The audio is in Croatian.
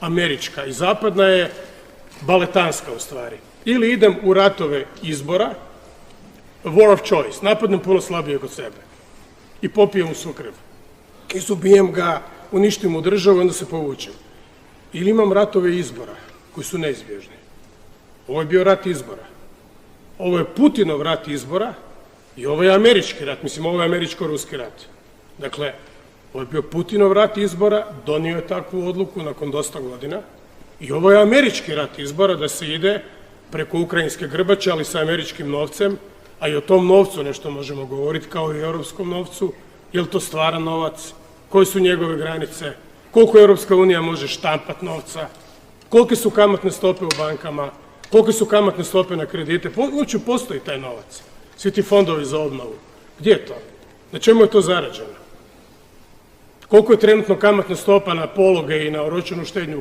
američka i zapadna je baletanska u stvari. Ili idem u ratove izbora, war of choice, napadnem puno slabijeg od sebe i popijem u sukrv. Izubijem ga, uništim u državu i onda se povučem. Ili imam ratove izbora koji su neizbježni. Ovo je bio rat izbora. Ovo je Putinov rat izbora i ovo je američki rat, mislim ovo je američko-ruski rat. Dakle, ovo je bio Putinov rat izbora, donio je takvu odluku nakon dosta godina i ovo je američki rat izbora da se ide preko ukrajinske grbače, ali sa američkim novcem, a i o tom novcu nešto možemo govoriti kao i o europskom novcu. Je li to stvaran novac? Koje su njegove granice? Koliko Europska unija može štampat novca? Kolike su kamatne stope u bankama? Kolike su kamatne stope na kredite? Uopće postoji taj novac. Svi ti fondovi za obnovu. Gdje je to? Na čemu je to zarađeno? Koliko je trenutno kamatna stopa na pologe i na oročenu štednju